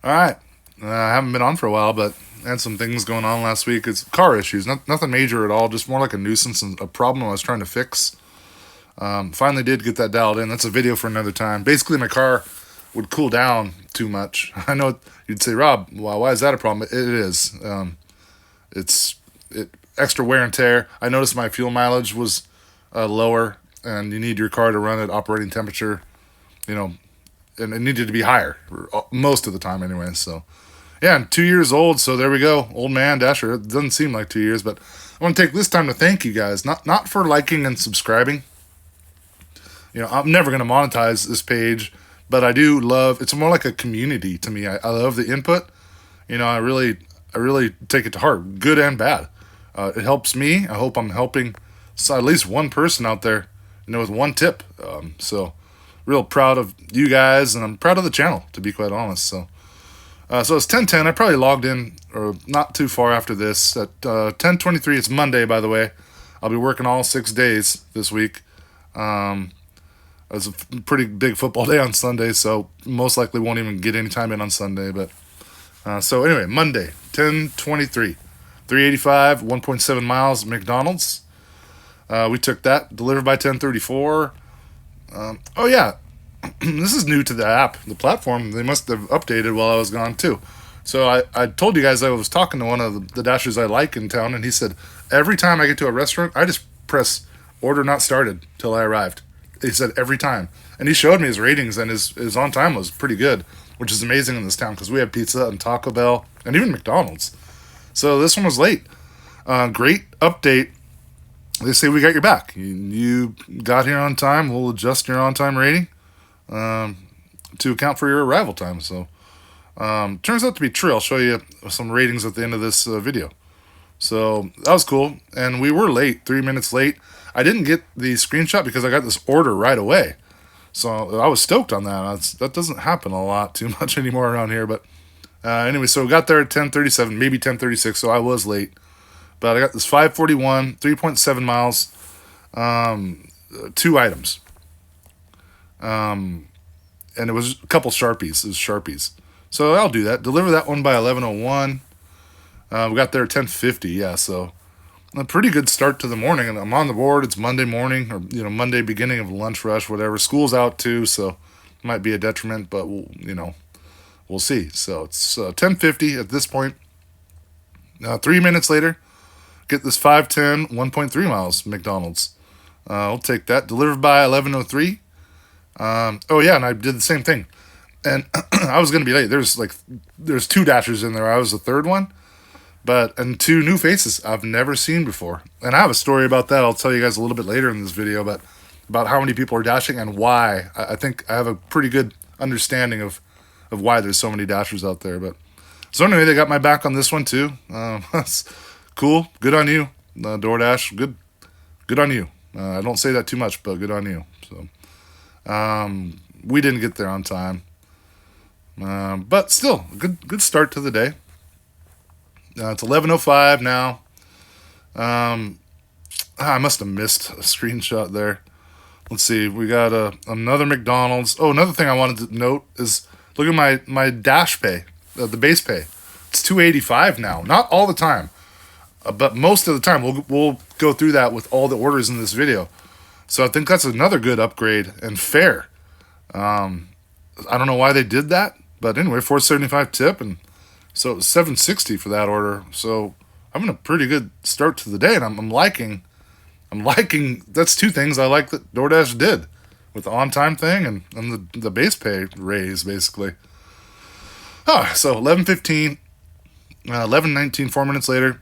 All right. I haven't been on for a while, but I had some things going on last week. It's car issues, nothing major at all, just more like a nuisance and a problem I was trying to fix. Finally did get that dialed in. That's a video for another time. Basically, my car would cool down too much. I know you'd say, Rob, well, why is that a problem? It is. It's extra wear and tear. I noticed my fuel mileage was lower, and you need your car to run at operating temperature, you know, and it needed to be higher most of the time anyway. So yeah, I'm 2 years old, so there we go. Old man Dasher. It doesn't seem like 2 years, but I want to take this time to thank you guys. Not for liking and subscribing. I'm never going to monetize this page, but I do love. It's more like a community to me. I love the input. I really take it to heart, good and bad. It helps me. I hope I'm helping at least one person out there, with one tip. So real proud of you guys, and I'm proud of the channel, to be quite honest. So it's 10:10. I probably logged in, or not too far after this, at 10:23. It's Monday, by the way. I'll be working all 6 days this week. It's a pretty big football day on Sunday, so most likely won't even get any time in on Sunday. But so anyway, Monday, 10:23, 385, 1.7 miles, McDonald's. We took that, delivered by 10:34. Oh yeah, this is new to the app, the platform. They must have updated while I was gone too. So I told you guys I was talking to one of the dashers I like in town, and he said every time I get to a restaurant, I just press order not started till I arrived. He said every time, and he showed me his ratings, and his on time was pretty good, which is amazing in this town because we have pizza and Taco Bell and even McDonald's. So this one was late. Great update. They say we got your back. You got here on time. We'll adjust your on time rating to account for your arrival time. So turns out to be true. I'll show you some ratings at the end of this video. So that was cool. And we were late, 3 minutes late. I didn't get the screenshot because I got this order right away. So I was stoked on that. That doesn't happen a lot too much anymore around here. But anyway, so we got there at 10:37, maybe 10:36. So I was late. But I got this 541, 3.7 miles, 2 items. And it was a couple Sharpies. It was Sharpies. So I'll do that. Deliver that one by 11:01. We got there at 10:50. Yeah, so a pretty good start to the morning. And I'm on the board. It's Monday morning, or Monday beginning of lunch rush, whatever. School's out too, so it might be a detriment, but we'll see. So it's 10:50 at this point. 3 minutes later, get this 510, 1.3 miles McDonald's. I'll take that. Delivered by 11:03. Oh yeah, and I did the same thing. And I was gonna be late. There's 2 dashers in there. I was the third one, and 2 new faces I've never seen before. And I have a story about that. I'll tell you guys a little bit later in this video, but about how many people are dashing and why. I think I have a pretty good understanding of why there's so many dashers out there. But so anyway, they got my back on this one too. That's cool. Good on you, DoorDash. Good on you. I don't say that too much, but good on you. So we didn't get there on time, but still, good start to the day. It's 11:05 now. I must have missed a screenshot there. Let's see. We got another McDonald's. Oh, another thing I wanted to note is look at my dash pay, the base pay. It's 285 now. Not all the time, but most of the time. We'll go through that with all the orders in this video. So I think that's another good upgrade and fair. I don't know why they did that, but anyway, 475 tip, and so it was 760 for that order. So having a pretty good start to the day, and I'm liking. That's 2 things I like that DoorDash did with the on-time thing and the base pay raise basically. So 11:15, 11:19, 4 minutes later,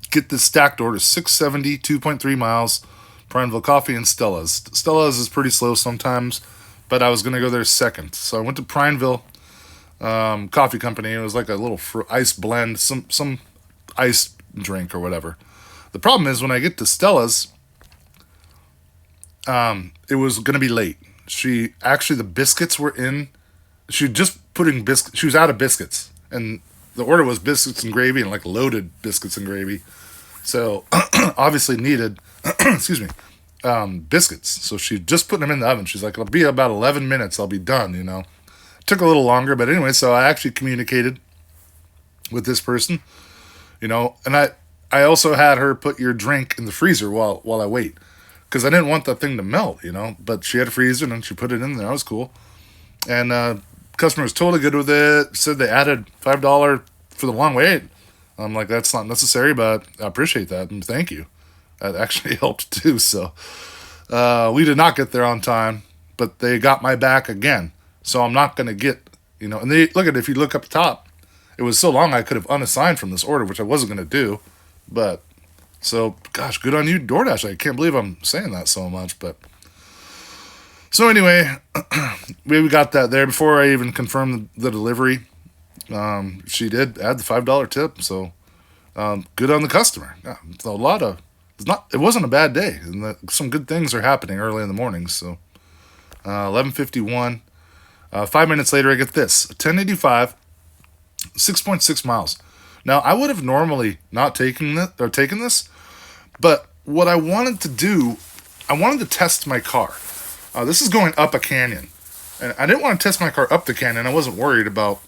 get this stacked order, 670, 2.3 miles, Prineville Coffee and Stella's. Stella's is pretty slow sometimes, but I was going to go there second. So I went to Prineville Coffee Company. It was like a little ice blend, some ice drink or whatever. The problem is when I get to Stella's, it was going to be late. The biscuits were in. She just putting biscuits. She was out of biscuits, and the order was biscuits and gravy, and like loaded biscuits and gravy. So obviously needed, excuse me, biscuits. So she just put them in the oven. She's like, it'll be about 11 minutes. I'll be done. Took a little longer, but anyway, so I actually communicated with this person, and I also had her put your drink in the freezer while I wait, because I didn't want that thing to melt, But she had a freezer and she put it in there. That was cool. And customer was totally good with it. Said they added $5 for the long wait. I'm like, that's not necessary, but I appreciate that and thank you. That actually helped too. So we did not get there on time, but they got my back again. So I'm not going to get, And they look at it, if you look up top, it was so long I could have unassigned from this order, which I wasn't going to do. But so, gosh, good on you, DoorDash. I can't believe I'm saying that so much, but. So anyway, we got that there before I even confirmed the delivery. She did add the $5 tip, so good on the customer. Yeah, it wasn't a bad day, and some good things are happening early in the morning. So 11:51, 5 minutes later, I get this: 1085, 6.6 miles. Now I would have normally not taken this, but what I wanted to do, I wanted to test my car. This is going up a canyon, and I didn't want to test my car up the canyon. I wasn't worried about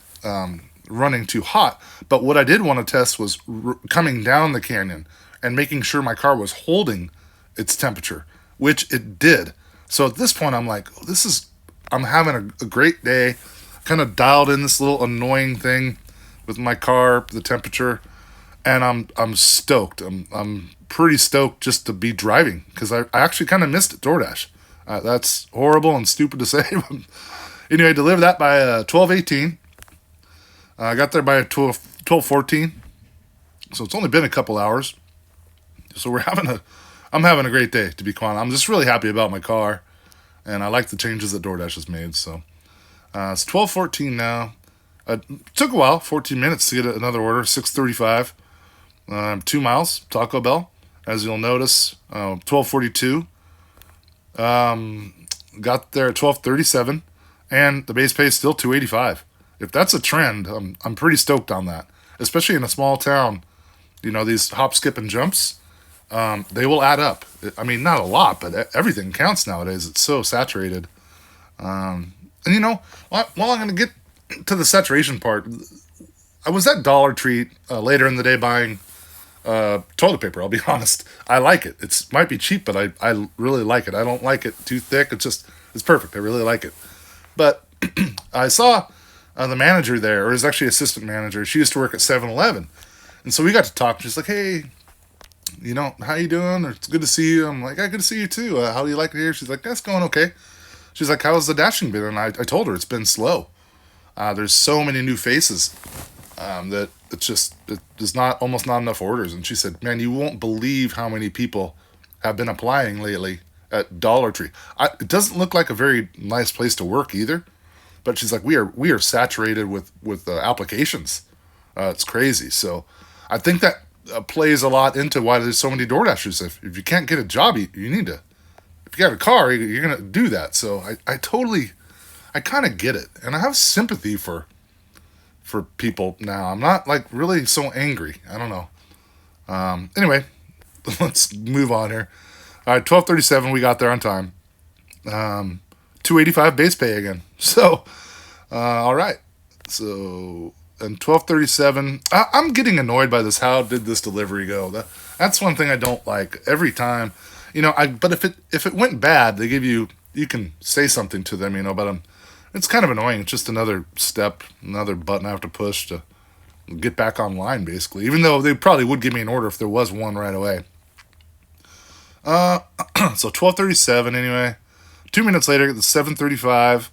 running too hot, but what I did want to test was coming down the canyon and making sure my car was holding its temperature, which it did. So at this point, I'm like, I'm having a great day. Kind of dialed in this little annoying thing with my car, the temperature, and I'm stoked. I'm pretty stoked just to be driving, because I actually kind of missed it, DoorDash. That's horrible and stupid to say. Anyway, I delivered that by 12:18. I got there by 12:14. So it's only been a couple hours. So I'm having a great day, to be quite honest. I'm just really happy about my car, and I like the changes that DoorDash has made. So it's 12:14 now. It took a while, 14 minutes to get another order, 6:35. 2 miles, Taco Bell. As you'll notice, 12:42. Got there at 12:37, and the base pay is still $2.85. If that's a trend, I'm pretty stoked on that. Especially in a small town, these hop, skip, and jumps, they will add up. I mean, not a lot, but everything counts nowadays. It's so saturated. And while I'm going to get to the saturation part, I was at Dollar Tree later in the day buying toilet paper. I'll be honest. I like it. It might be cheap, but I really like it. I don't like it too thick. It's perfect. I really like it. But I saw the manager there, or is actually assistant manager. She used to work at 7-Eleven. And so we got to talk. She's like, hey, how you doing? Or, it's good to see you. I'm like, good to see you too. How do you like it here? She's like, that's going okay. She's like, how's the dashing been? And I told her it's been slow. There's so many new faces that there's almost not enough orders. And she said, man, you won't believe how many people have been applying lately at Dollar Tree. It doesn't look like a very nice place to work either. But she's like, we are saturated with applications. It's crazy. So I think that plays a lot into why there's so many DoorDashers. If you can't get a job, you need to. If you got a car, you're gonna do that. So I kind of get it, and I have sympathy for people now. I'm not like really so angry. I don't know. Anyway, let's move on here. All right, 12:37. We got there on time. $2.85 base pay again. So, all right. So, and 12:37. I'm getting annoyed by this. How did this delivery go? That's one thing I don't like. Every time, But if it went bad, they give you can say something to them, But it's kind of annoying. It's just another step, another button I have to push to get back online, basically. Even though they probably would give me an order if there was one right away. So 12:37 anyway. 2 minutes later, the 7:35,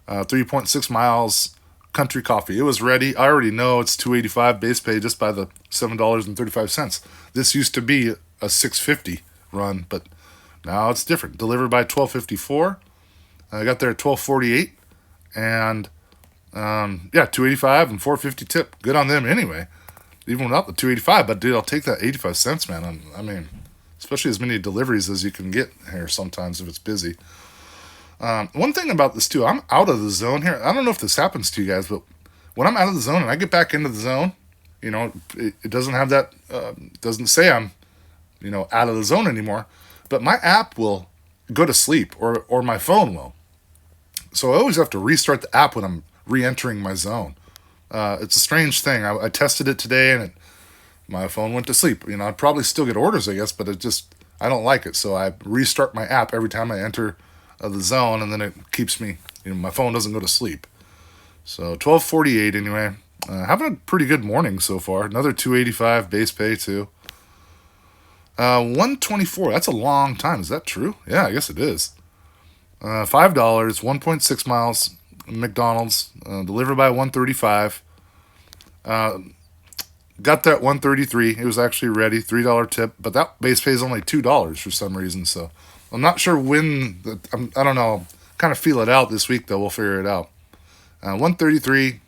3.6 miles, country coffee. It was ready. I already know it's $2.85 base pay just by the $7.35. This used to be a $6.50 run, but now it's different. Delivered by 12:54. I got there at 12:48, and $2.85 and $4.50 tip. Good on them anyway. Even without the $2.85, but dude, I'll take that 85 cents, man. I mean, especially as many deliveries as you can get here sometimes if it's busy. One thing about this too, I'm out of the zone here. I don't know if this happens to you guys, but when I'm out of the zone and I get back into the zone, it doesn't have that, doesn't say I'm, out of the zone anymore, but my app will go to sleep or my phone will. So I always have to restart the app when I'm re-entering my zone. It's a strange thing. I tested it today, and my phone went to sleep. I'd probably still get orders, I guess, but I don't like it. So I restart my app every time I enter the zone, and then it keeps me. My phone doesn't go to sleep. So 12:48 anyway. Having a pretty good morning so far. Another 285 base pay too. 124. That's a long time. Is that true? Yeah, I guess it is. $5, 1.6 miles. McDonald's delivered by 135. Got there at 133. It was actually ready. $3 tip, but that base pay is only $2 for some reason. So I'm not sure when. I don't know. Kind of feel it out this week though. We'll figure it out. 133.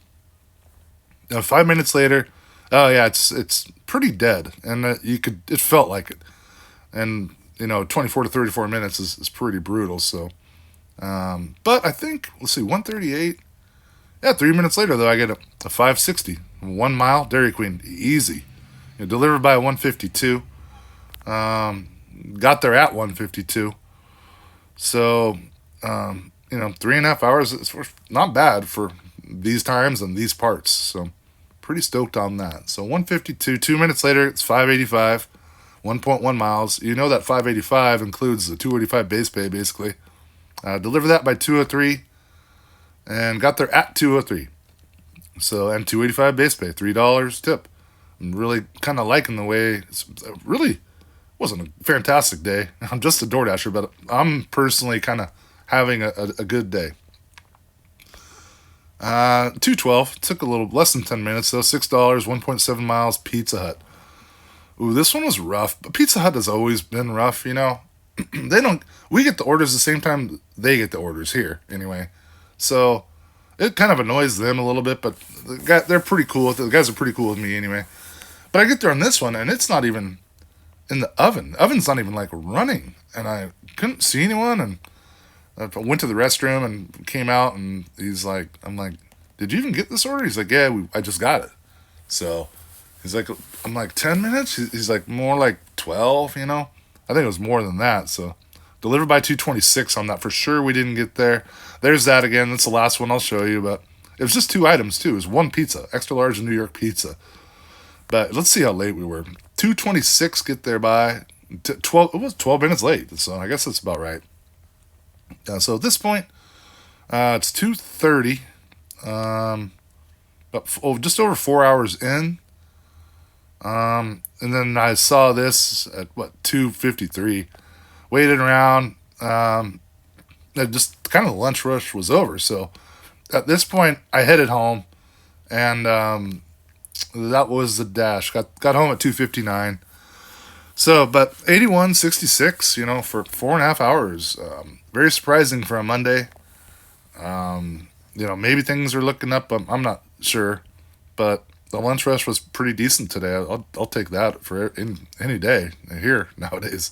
5 minutes later, oh yeah, it's pretty dead, and it felt like it, and 24 to 34 minutes is pretty brutal. So, but I think let's see, 138. Yeah, 3 minutes later though, I get a 560, 1 mile Dairy Queen, easy, delivered by 152. Got there at 152. So, 3.5 hours. It's not bad for these times and these parts. So pretty stoked on that. So 152, 2 minutes later, it's 585, 1.1 miles. That 585 includes the 285 base pay, basically. Deliver that by 203 and got there at 203. So, and 285 base pay, $3 tip. I'm really kind of liking the way it really wasn't a fantastic day. I'm just a DoorDasher, but I'm personally kind of having a good day. 212 took a little less than 10 minutes though. $6, 1.7 miles. Pizza Hut. Ooh, this one was rough. But Pizza Hut has always been rough. They don't. We get the orders the same time they get the orders here anyway. So it kind of annoys them a little bit. But they're pretty cool. The guys are pretty cool with me anyway. But I get there on this one and it's not even in the oven. The oven's not even like running, and I couldn't see anyone. And I went to the restroom and came out, and I'm like, did you even get this order? He's like, yeah, I just got it. So he's like, I'm like, 10 minutes? He's like, more like 12, I think it was more than that. So delivered by 226 on that. For sure we didn't get there. There's that again. That's the last one I'll show you, but it was just 2 items too. It was 1 pizza, extra large New York pizza. But let's see how late we were. 226 get there by 12. It was 12 minutes late, so I guess that's about right. So at this point, it's 2:30, but just over 4 hours in. And then I saw this at 2:53. Waited around. Just kind of the lunch rush was over. So at this point, I headed home, and that was the dash. Got home at 2:59. So, but 81.66, for 4.5 hours. Very surprising for a Monday. Maybe things are looking up. I'm not sure, but the lunch rush was pretty decent today. I'll take that for any day here nowadays.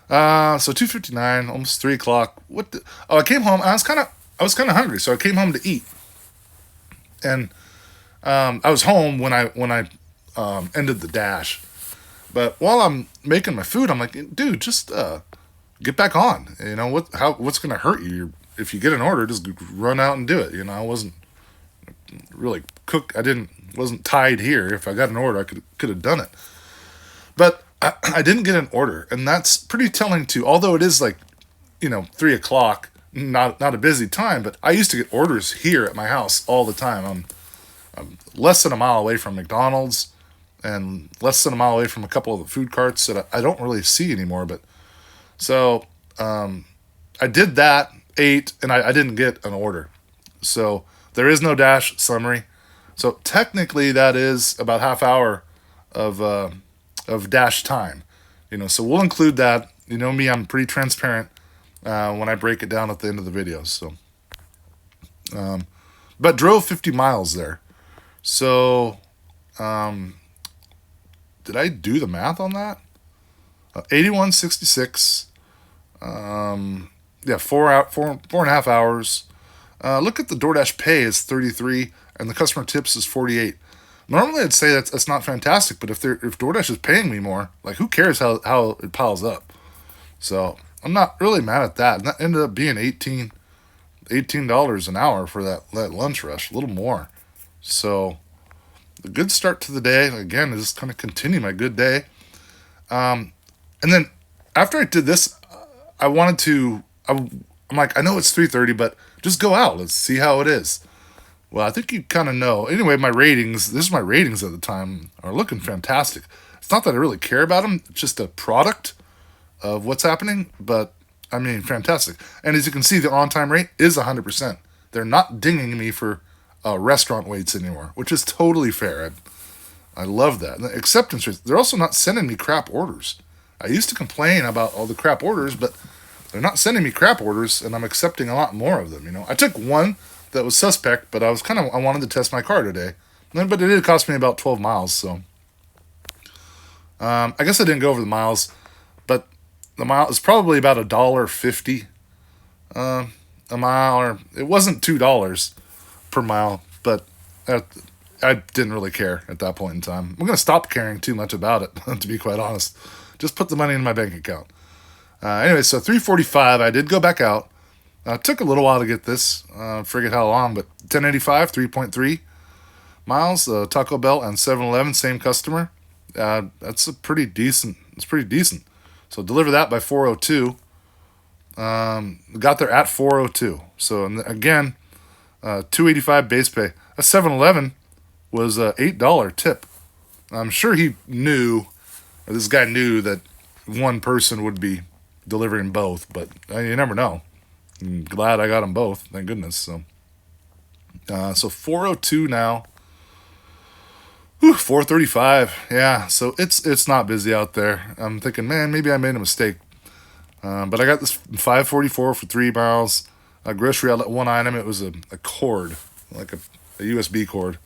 So 2:59, almost 3 o'clock. I came home. I was kind of hungry, so I came home to eat, and I was home when I ended the dash. But while I'm making my food, I'm like, dude, just get back on. What's gonna hurt you? If you get an order, just run out and do it. I wasn't really wasn't tied here. If I got an order, I could have done it. But I didn't get an order, and that's pretty telling too. Although it is 3 o'clock, not a busy time, but I used to get orders here at my house all the time. I'm less than a mile away from McDonald's, and less than a mile away from a couple of the food carts that I don't really see anymore. But so I did that, ate, and I didn't get an order. So there is no dash summary. So technically that is about half hour of dash time. So we'll include that. Me, I'm pretty transparent when I break it down at the end of the video. So, but drove 50 miles there. So, did I do the math on that? 81.66. Yeah, 4.5 hours. Look at the DoorDash pay is 33, and the customer tips is 48. Normally, I'd say that's not fantastic, but if DoorDash is paying me more, who cares how it piles up? So I'm not really mad at that. And that ended up being 18 $18 an hour for that lunch rush, a little more. So a good start to the day. Again, I just kind of continue my good day. And then after I did this, I wanted to. I'm like, I know it's 3:30, but just go out. Let's see how it is. Well, I think you kind of know. Anyway, my ratings. This is my ratings at the time are looking fantastic. It's not that I really care about them. It's just a product of what's happening. But I mean, fantastic. And as you can see, the on-time rate is 100%. They're not dinging me for restaurant waits anymore, which is totally fair. I love that. And the acceptance rates. They're also not sending me crap orders. I used to complain about all the crap orders, but they're not sending me crap orders, and I'm accepting a lot more of them. I took one that was suspect, but I wanted to test my car today, but it did cost me about 12 miles. So I guess I didn't go over the miles, but the mile is probably about $1.50 a mile, or it wasn't $2 per mile, but I didn't really care at that point in time. I'm gonna stop caring too much about it, to be quite honest. Just put the money in my bank account. Anyway, so 3:45, I did go back out. It took a little while to get this. Forget how long, but 1085, 3.3 miles. Taco Bell and 7-Eleven, same customer. That's pretty decent. It's pretty decent. So deliver that by 4:02. Got there at 4:02. So again, 285 base pay. A 7-Eleven was a $8 tip. I'm sure he knew, or this guy knew, that one person would be delivering both, but you never know. I'm glad I got them both, thank goodness. So 4:02 now. 4:35. Yeah, so it's not busy out there. I'm thinking, man, maybe I made a mistake. But I got this 5:44 for 3 miles. A grocery outlet, one item. It was a cord, like a USB cord.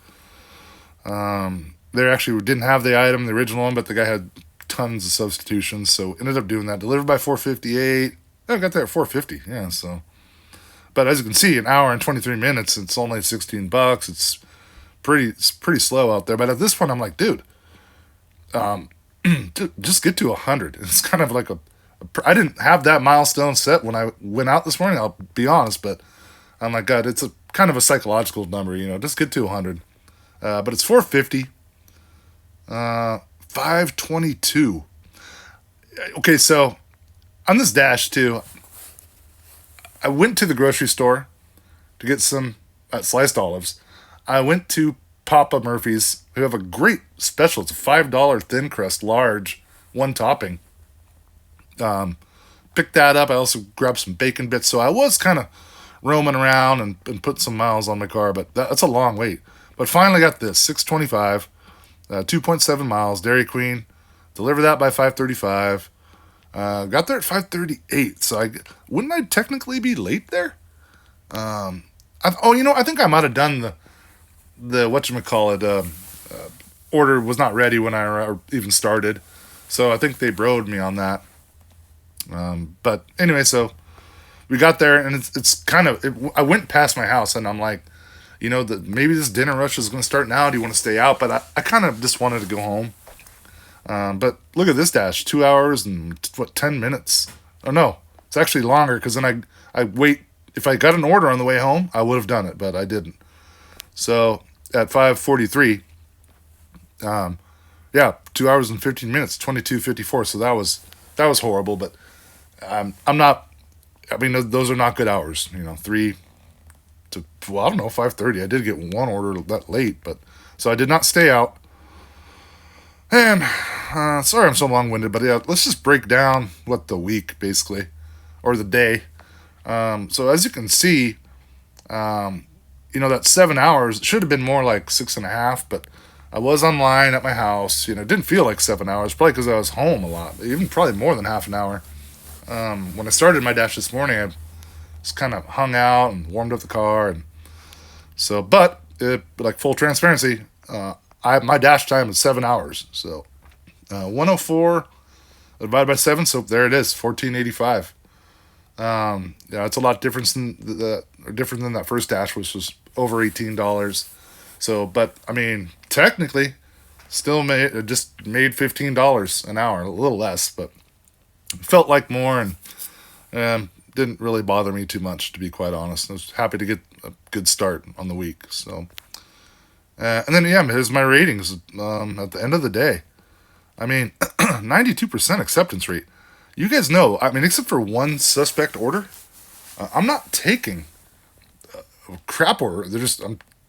They actually didn't have the item, the original one, but the guy had tons of substitutions, so ended up doing that. Delivered by 4:58. I got there at 4:50. Yeah, so. But as you can see, an hour and 23 minutes. It's only $16. It's pretty slow out there. But at this point, I'm like, dude, just get to 100. It's kind of like I didn't have that milestone set when I went out this morning. I'll be honest, but I'm like, God, it's a kind of a psychological number. Just get to 100. But it's 4:50. 5:22. Okay, so on this dash too, I went to the grocery store to get some sliced olives. I went to Papa Murphy's, who have a great special. It's a $5 thin crust, large, one topping. Picked that up. I also grabbed some bacon bits. So I was kind of roaming around and put some miles on my car, but that's a long wait. But finally got this, 625. 2.7 miles, Dairy Queen. Deliver that by 5:35. Got there at 5:38. So wouldn't I technically be late there? I think I might have done the whatchamacallit, order was not ready when I even started. So I think they broed me on that. But anyway, so we got there, and it's kind of, I went past my house, and I'm like, maybe this dinner rush is going to start now. Do you want to stay out? But I kind of just wanted to go home. But look at this dash, 2 hours and 10 minutes. Oh no, it's actually longer, because then I wait. If I got an order on the way home, I would have done it, but I didn't. So at 5:43, 2 hours and 15 minutes, 22:54. So that was horrible. But I'm not. I mean, those are not good hours. 3 to, well, I don't know, 5:30. I did get one order that late, but so I did not stay out. And sorry I'm so long-winded, but yeah, let's just break down what the week basically, or the day. So as you can see, that 7 hours should have been more like 6.5, but I was online at my house. It didn't feel like 7 hours, probably because I was home a lot, even probably more than half an hour. When I started my dash this morning, I just kind of hung out and warmed up the car, and so. But like full transparency, my dash time is 7 hours. So 104 divided by 7, so there it is, 1485. It's a lot different than that first dash, which was over $18. So, but I mean, technically, still made $15 an hour, a little less, but it felt like more, and didn't really bother me too much, to be quite honest. I was happy to get a good start on the week. So, and then yeah, here's my ratings at the end of the day. I mean, 92% acceptance rate. You guys know, I mean, except for one suspect order, I'm not taking a crap order.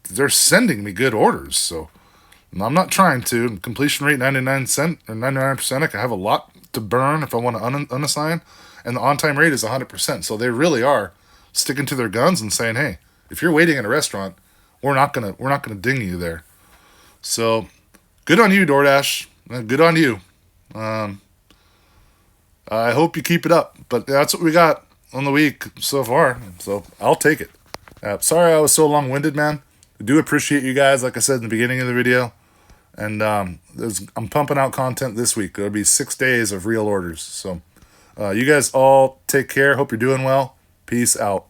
They're sending me good orders. So I'm not trying to. Completion rate 99%. I can have a lot to burn if I want to unassign, and the on-time rate is 100%. So they really are sticking to their guns and saying, "Hey, if you're waiting in a restaurant, we're not gonna ding you there." So good on you, DoorDash. Good on you. I hope you keep it up. But that's what we got on the week so far. So I'll take it. Sorry I was so long-winded, man. I do appreciate you guys, like I said in the beginning of the video. And I'm pumping out content this week. There'll be 6 days of real orders. So you guys all take care. Hope you're doing well. Peace out.